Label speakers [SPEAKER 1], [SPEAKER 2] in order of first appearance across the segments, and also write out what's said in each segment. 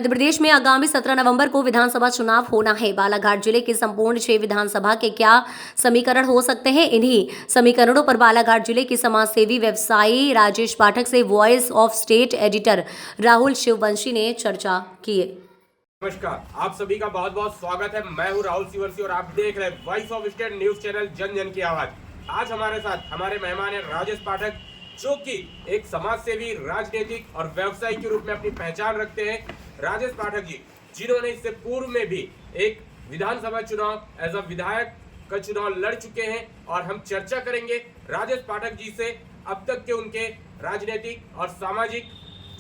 [SPEAKER 1] मध्य प्रदेश में आगामी 17 नवंबर को विधानसभा चुनाव होना है। बालाघाट जिले के संपूर्ण 6 विधानसभा के क्या समीकरण हो सकते हैं, इन्हीं समीकरणों पर बालाघाट जिले के समाजसेवी व्यवसायी राजेश पाठक से voice of state editor Rahul Shivvanshi ने चर्चा की।
[SPEAKER 2] नमस्कार, आप सभी का बहुत बहुत स्वागत है। मैं हूं राहुल शिववंशी और आप देख रहे हैं voice of state news channel, जन जन की आवाज। आज हमारे साथ हमारे मेहमान है राजेश पाठक, जो कि एक समाजसेवी, राजनीतिक और व्यवसायी के रूप में अपनी पहचान रखते हैं। राजेश पाठक जी, जिन्होंने इससे पूर्व में भी एक विधानसभा चुनाव एज अ विधायक का चुनाव लड़ चुके हैं, और हम चर्चा करेंगे राजेश पाठक जी से अब तक के उनके राजनीतिक और सामाजिक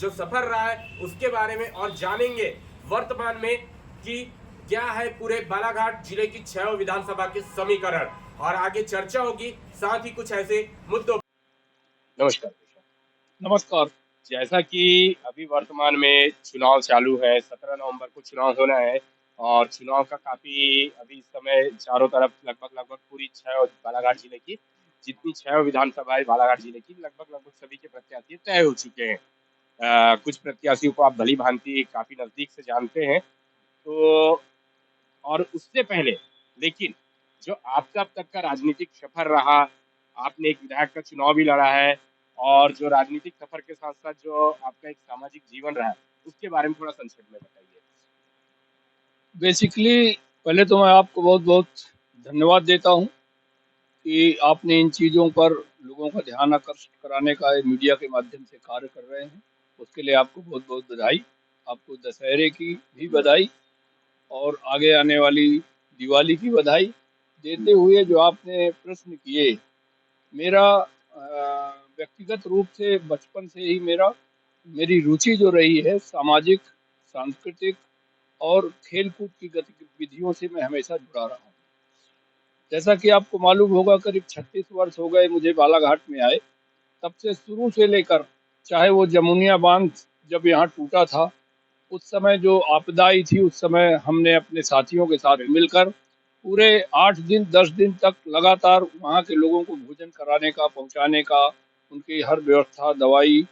[SPEAKER 2] जो सफर रहा है उसके बारे में, और जानेंगे वर्तमान में कि क्या है पूरे बालाघाट जिले की 6 विधानसभा के समीकरण, और आगे चर्चा होगी साथ ही कुछ ऐसे मुद्दों। नमस्कार।
[SPEAKER 3] नमस्कार।
[SPEAKER 2] जैसा कि अभी वर्तमान में चुनाव चालू है, 17 नवंबर को चुनाव होना है, और चुनाव का काफी अभी इस समय चारों तरफ लगभग पूरी 6 बालाघाट जिले की जितनी 6 विधानसभाएं बालाघाट जिले की लगभग सभी के प्रत्याशी तय हो चुके हैं। कुछ प्रत्याशियों को आप भली भांति काफी नजदीक से जानते हैं, तो और उससे पहले लेकिन जो आपका अब तक का राजनीतिक सफर रहा, आपने एक विधायक का चुनाव भी लड़ा है, और जो राजनीतिक सफर के साथ साथ जो आपका एक सामाजिक जीवन रहा है उसके बारे में थोड़ा संक्षेप में बताइए।
[SPEAKER 3] बेसिकली पहले तो मैं आपको बहुत बहुत धन्यवाद देता हूं कि आपने इन चीज़ों पर लोगों का ध्यान आकर्षित कराने का मीडिया के माध्यम से कार्य कर रहे हैं। उसके लिए आपको बहुत बहुत बधाई। आपको दशहरे की भी बधाई और आगे आने वाली दिवाली की बधाई देते हुए जो आपने प्रश्न किए, मेरा व्यक्तिगत रूप से बचपन से ही मेरी रुचि जो रही है सामाजिक, सांस्कृतिक और खेलकूद की गतिविधियों से मैं हमेशा जुड़ा रहा हूँ। जैसा कि आपको मालूम होगा, करीब 36 वर्ष हो गए मुझे बालाघाट में आए। तब से शुरू से लेकर, चाहे वो जमुनिया बांध जब यहाँ टूटा था, उस समय जो आपदा आई थी, उस समय हमने अपने साथियों के साथ मिलकर पूरे 8 दिन 10 दिन तक लगातार वहाँ के लोगों को भोजन कराने का, पहुँचाने का, उनकी हर व्यवस्था, दवाई,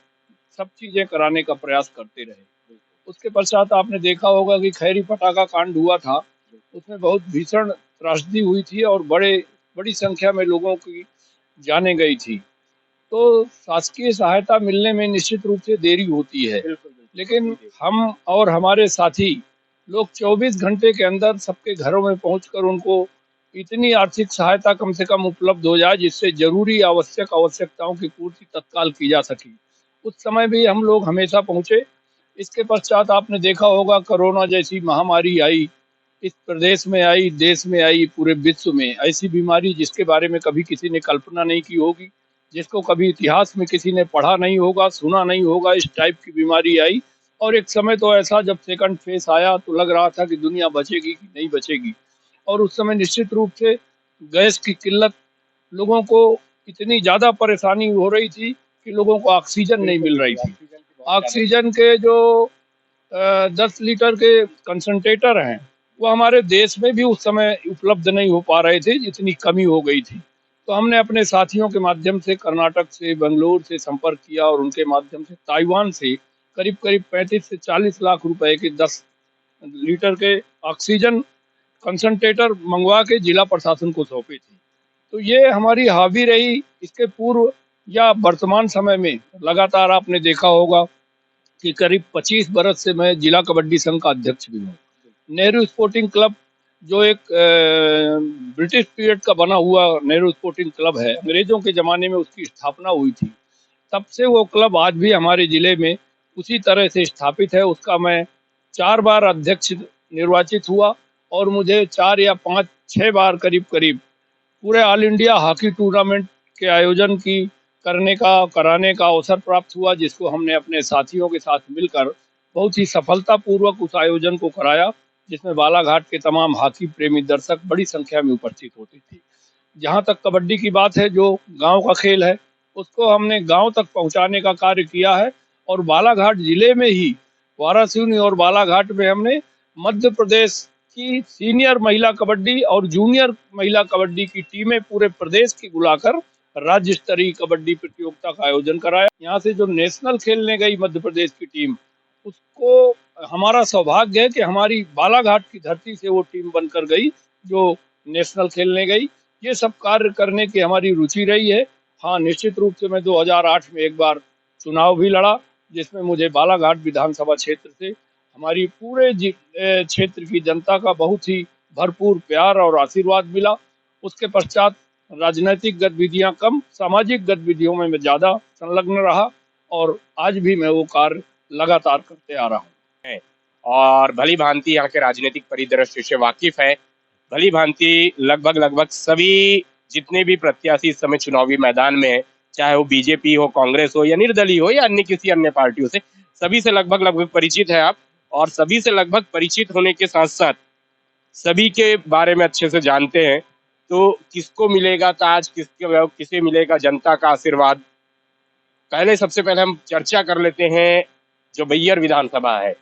[SPEAKER 3] सब चीज़ें कराने का प्रयास करते रहे। उसके पश्चात आपने देखा होगा कि खैरी पटाखा कांड हुआ था, उसमें बहुत भीषण त्रासदी हुई थी और बड़ी संख्या में लोगों की जानें गई थी। तो शासकीय सहायता मिलने में निश्चित रूप से देरी होती है, लेकिन हम और हमारे साथी लोग 24 घंटे के अंदर सबके घरों में पहुंचकर उनको इतनी आर्थिक सहायता कम से कम उपलब्ध हो जाए जिससे जरूरी आवश्यकताओं की पूर्ति तत्काल की जा सके। उस समय भी हम लोग हमेशा पहुंचे। इसके पश्चात आपने देखा होगा, कोरोना जैसी महामारी आई, इस प्रदेश में आई, देश में आई, पूरे विश्व में ऐसी बीमारी जिसके बारे में कभी किसी ने कल्पना नहीं की होगी, जिसको कभी इतिहास में किसी ने पढ़ा नहीं होगा, सुना नहीं होगा, इस टाइप की बीमारी आई। और एक समय तो ऐसा जब सेकंड फेज आया तो लग रहा था कि दुनिया बचेगी कि नहीं बचेगी। और उस समय निश्चित रूप से गैस की किल्लत, लोगों को इतनी ज़्यादा परेशानी हो रही थी कि लोगों को ऑक्सीजन नहीं मिल रही थी। ऑक्सीजन के जो 10 लीटर के कंसंट्रेटर हैं, वो हमारे देश में भी उस समय उपलब्ध नहीं हो पा रहे थे, इतनी कमी हो गई थी। तो हमने अपने साथियों के माध्यम से कर्नाटक से, बेंगलोर से संपर्क किया, और उनके माध्यम से ताइवान से करीब 35 से 40 लाख रुपए के 10 लीटर के ऑक्सीजन कंसंट्रेटर मंगवा के जिला प्रशासन को सौंपे थे। तो ये हमारी हॉबी रही। इसके पूर्व या वर्तमान समय में लगातार आपने देखा होगा कि करीब 25 बरस से मैं जिला कबड्डी संघ का अध्यक्ष भी हूँ। नेहरू स्पोर्टिंग क्लब जो एक ब्रिटिश पीरियड का बना हुआ नेहरू स्पोर्टिंग क्लब है, अंग्रेजों के ज़माने में उसकी स्थापना हुई थी। तब से वो क्लब आज भी हमारे ज़िले में उसी तरह से स्थापित है। उसका मैं 4 बार अध्यक्ष निर्वाचित हुआ, और मुझे 4 या 5-6 बार करीब पूरे ऑल इंडिया हॉकी टूर्नामेंट के आयोजन कराने का अवसर प्राप्त हुआ, जिसको हमने अपने साथियों के साथ मिलकर बहुत ही सफलतापूर्वक उस आयोजन को कराया, जिसमें बालाघाट के तमाम हॉकी प्रेमी दर्शक बड़ी संख्या में उपस्थित होते थे। जहां तक कबड्डी की बात है, जो गांव का खेल है, उसको हमने गांव तक पहुंचाने का कार्य किया है। और बालाघाट जिले में ही वारासिवनी और बालाघाट में हमने मध्य प्रदेश की सीनियर महिला कबड्डी और जूनियर महिला कबड्डी की टीमें पूरे प्रदेश की बुलाकर राज्य स्तरीय कबड्डी प्रतियोगिता का आयोजन कराया। यहाँ से जो नेशनल खेलने गई मध्य प्रदेश की टीम, उसको हमारा सौभाग्य है कि हमारी बालाघाट की धरती से वो टीम बनकर गई जो नेशनल खेलने गई। ये सब कार्य करने की हमारी रुचि रही है। हाँ, निश्चित रूप से मैं 2008 में एक बार चुनाव भी लड़ा, जिसमें मुझे बालाघाट विधानसभा क्षेत्र से हमारी पूरे क्षेत्र की जनता का बहुत ही भरपूर प्यार और आशीर्वाद मिला। उसके पश्चात राजनीतिक गतिविधियां कम, सामाजिक गतिविधियों में मैं ज्यादा संलग्न रहा और आज भी मैं वो कार्य लगातार करते आ रहा हूँ।
[SPEAKER 2] है और भली भांति यहाँ के राजनीतिक परिदृश्य से वाकिफ है। भली भांति लगभग सभी जितने भी प्रत्याशी इस समय चुनावी मैदान में है, चाहे वो बीजेपी हो, कांग्रेस हो या निर्दलीय हो या अन्य किसी अन्य पार्टियों से, सभी से लगभग परिचित है आप। और सभी से लगभग परिचित होने के साथ साथ सभी के बारे में अच्छे से जानते हैं। तो किसको मिलेगा ताज, किसे मिलेगा जनता का आशीर्वाद, सबसे पहले हम चर्चा कर लेते हैं। जो बैयर विधानसभा है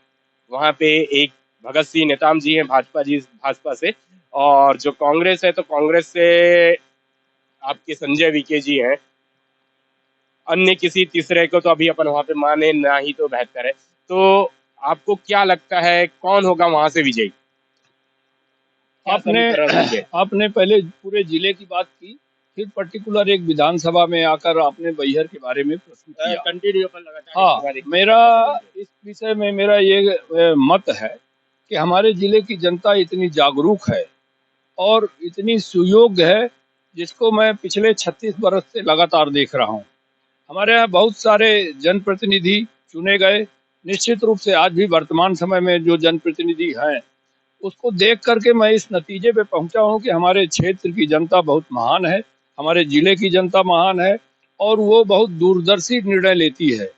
[SPEAKER 2] वहां पे एक भगत सिंह नेताम जी हैं भाजपा से, और जो कांग्रेस है तो कांग्रेस से आपके संजय विके जी हैं। अन्य किसी तीसरे को तो अभी अपन वहां पे माने ना ही तो बेहतर है। तो आपको क्या लगता है कौन होगा वहां से विजयी?
[SPEAKER 3] आपने पहले पूरे जिले की बात की, फिर पर्टिकुलर एक विधानसभा में आकर आपने बैहर के बारे में प्रश्न किया।
[SPEAKER 2] कंटिन्यू अपन लगातार।
[SPEAKER 3] हाँ, मेरा इस विषय में मेरा ये मत है कि हमारे जिले की जनता इतनी जागरूक है और इतनी सुयोग्य है, जिसको मैं पिछले 36 वर्ष से लगातार देख रहा हूँ। हमारे यहाँ बहुत सारे जनप्रतिनिधि चुने गए। निश्चित रूप से आज भी वर्तमान समय में जो जनप्रतिनिधि हैं, उसको देख करके मैं इस नतीजे पे पहुंचा हूं कि हमारे क्षेत्र की जनता बहुत महान है, हमारे जिले की जनता महान है और वो बहुत दूरदर्शी निर्णय लेती है।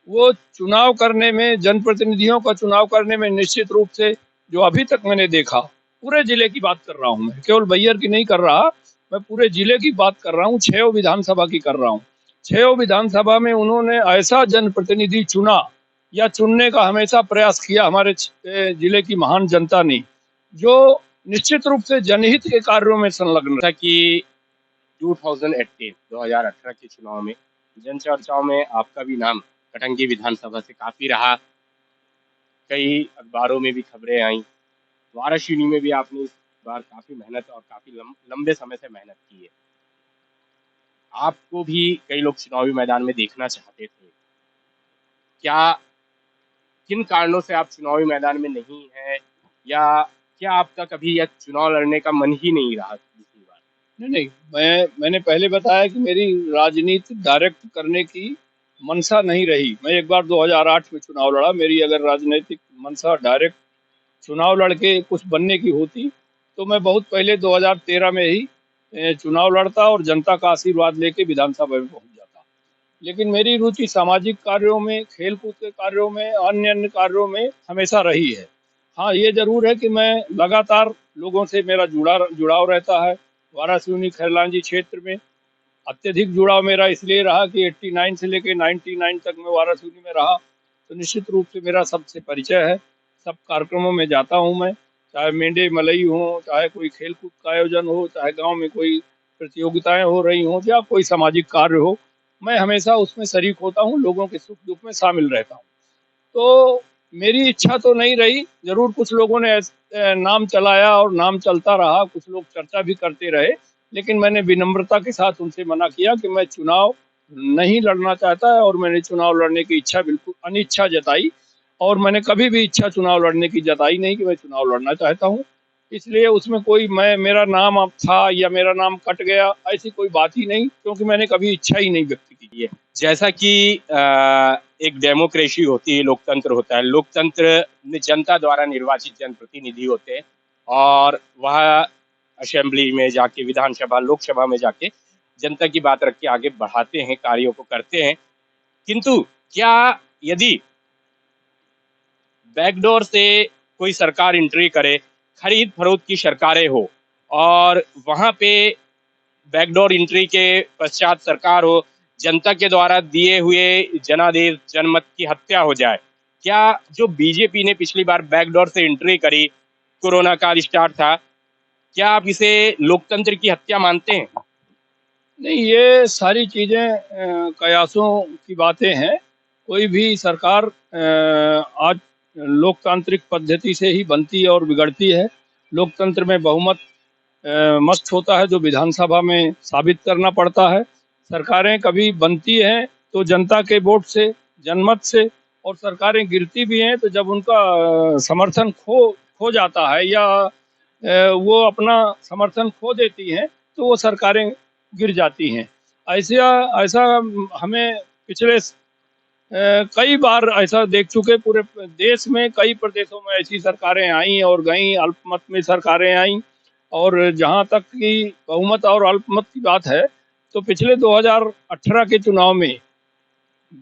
[SPEAKER 3] वो चुनाव करने में, जनप्रतिनिधियों का चुनाव करने में निश्चित रूप से जो अभी तक मैंने देखा, पूरे जिले की बात कर रहा हूँ मैं, केवल बैहर की नहीं कर रहा, मैं पूरे जिले की बात कर रहा हूँ, 6 विधानसभा की कर रहा हूँ। 6 विधानसभा में उन्होंने ऐसा जनप्रतिनिधि चुना या चुनने का हमेशा प्रयास किया हमारे जिले की महान जनता ने, जो निश्चित रूप से जनहित के कार्यों में संलग्न
[SPEAKER 2] था कि 2018 के चुनाव में जनचर्चाओं में आपका भी नाम कटंगी विधानसभा से काफी रहा। कई अखबारों में भी खबरें आई, वाराणसी में भी आपने इस बार काफी मेहनत और काफी लंबे समय से मेहनत की है। आपको भी कई लोग चुनावी मैदान में देखना चाहते थे। किन कारणों से आप चुनावी मैदान में नहीं हैं, या क्या आपका कभी यह चुनाव लड़ने का मन ही नहीं रहा दूसरी बार?
[SPEAKER 3] नहीं, मैंने पहले बताया कि मेरी राजनीति डायरेक्ट करने की मंशा नहीं रही। मैं एक बार 2008 में चुनाव लड़ा। मेरी अगर राजनीतिक मंशा डायरेक्ट चुनाव लड़के कुछ बनने की होती तो मैं बहुत पहले 2013 में ही चुनाव लड़ता और जनता का आशीर्वाद लेके विधानसभा में पहुंच जाता। लेकिन मेरी रुचि सामाजिक कार्यों में, खेलकूद के कार्यों में, अन्य कार्यों में हमेशा रही है। हाँ, ये जरूर है कि मैं लगातार लोगों से मेरा जुड़ाव रहता है। वाराणसी खैरलांजी क्षेत्र में अत्यधिक जुड़ाव मेरा इसलिए रहा कि 89 से लेकर 99 तक मैं वाराणसी में रहा, तो निश्चित रूप से मेरा सबसे परिचय है। सब कार्यक्रमों में जाता हूँ मैं, चाहे मेंढे मलई हो, चाहे कोई खेलकूद का आयोजन हो, चाहे गांव में कोई प्रतियोगिताएं हो रही हों या कोई सामाजिक कार्य हो, मैं हमेशा उसमें शरीक होता हूँ, लोगों के सुख दुख में शामिल रहता हूँ। तो मेरी इच्छा तो नहीं रही, जरूर कुछ लोगों ने नाम चलाया और नाम चलता रहा, कुछ लोग चर्चा भी करते रहे, लेकिन मैंने विनम्रता के साथ उनसे मना किया कि मैं चुनाव नहीं लड़ना चाहता है और मैंने चुनाव लड़ने की इच्छा बिल्कुल अनिच्छा जताई, और मैंने कभी भी इच्छा चुनाव लड़ने की जताई नहीं कि मैं चुनाव लड़ना चाहता हूँ। इसलिए उसमें कोई मेरा नाम अब था या मेरा नाम कट गया, ऐसी कोई बात ही नहीं, क्योंकि मैंने कभी इच्छा ही नहीं व्यक्त की है।
[SPEAKER 2] जैसा कि एक डेमोक्रेसी होती है, लोकतंत्र होता है, लोकतंत्र में जनता द्वारा निर्वाचित जनप्रतिनिधि होते हैं और वह असेंबली में जाके, विधानसभा, लोकसभा में जाके जनता की बात रख के आगे बढ़ाते हैं, कार्यों को करते हैं। किंतु क्या यदि बैकडोर से कोई सरकार एंट्री करे, खरीद फरोख्त की सरकारें हो और वहां पे बैकडोर एंट्री के पश्चात सरकार हो, जनता के द्वारा दिए हुए जनादेश जनमत की हत्या हो जाए, क्या जो बीजेपी ने पिछली बार बैकडोर से एंट्री करी, कोरोना काल स्टार्ट था, क्या आप इसे लोकतंत्र की हत्या मानते हैं?
[SPEAKER 3] नहीं, ये सारी चीजें कयासों की बातें हैं। कोई भी सरकार आज लोकतांत्रिक पद्धति से ही बनती और बिगड़ती है। लोकतंत्र में बहुमत मस्त होता है जो विधानसभा में साबित करना पड़ता है। सरकारें कभी बनती हैं तो जनता के वोट से, जनमत से, और सरकारें गिरती भी हैं तो जब उनका समर्थन खो जाता है या वो अपना समर्थन खो देती हैं तो वो सरकारें गिर जाती हैं। ऐसा हमें पिछले कई बार ऐसा देख चुके, पूरे देश में कई प्रदेशों में ऐसी सरकारें आई और गई, अल्पमत में सरकारें आई। और जहां तक कि बहुमत और अल्पमत की बात है तो पिछले 2018 के चुनाव में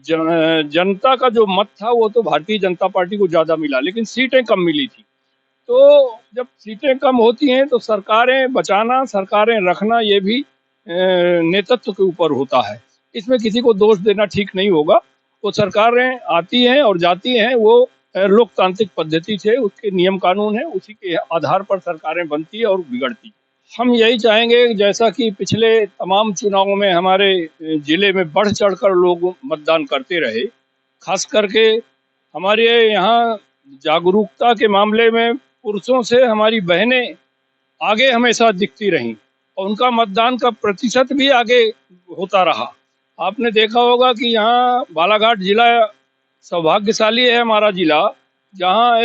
[SPEAKER 3] जनता का जो मत था वो तो भारतीय जनता पार्टी को ज्यादा मिला, लेकिन सीटें कम मिली थी। तो जब सीटें कम होती हैं तो सरकारें बचाना, सरकारें रखना, ये भी नेतृत्व के ऊपर होता है। इसमें किसी को दोष देना ठीक नहीं होगा। वो सरकारें आती हैं और जाती हैं, वो लोकतांत्रिक पद्धति से, उसके नियम कानून है, उसी के आधार पर सरकारें बनती है और बिगड़ती। हम यही चाहेंगे जैसा कि पिछले तमाम चुनावों में हमारे जिले में बढ़ चढ़कर लोग मतदान करते रहे। खास करके हमारे यहाँ जागरूकता के मामले में पुरुषों से हमारी बहनें आगे हमेशा दिखती रहीं और उनका मतदान का प्रतिशत भी आगे होता रहा। आपने देखा होगा कि यहाँ बालाघाट जिला सौभाग्यशाली है हमारा जिला, जहाँ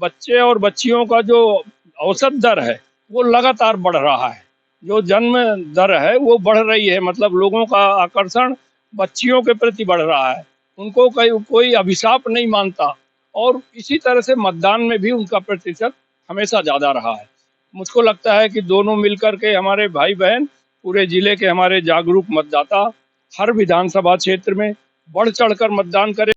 [SPEAKER 3] बच्चे और बच्चियों का जो औसत दर है वो लगातार बढ़ रहा है। जो जन्म दर है वो बढ़ रही है, मतलब लोगों का आकर्षण बच्चियों के प्रति बढ़ रहा है। उनको कोई अभिशाप नहीं मानता और इसी तरह से मतदान में भी उनका प्रतिशत हमेशा ज़्यादा रहा है। मुझको लगता है कि दोनों मिलकर के हमारे भाई बहन, पूरे जिले के हमारे जागरूक मतदाता हर विधानसभा क्षेत्र में बढ़ चढ़कर मतदान करें।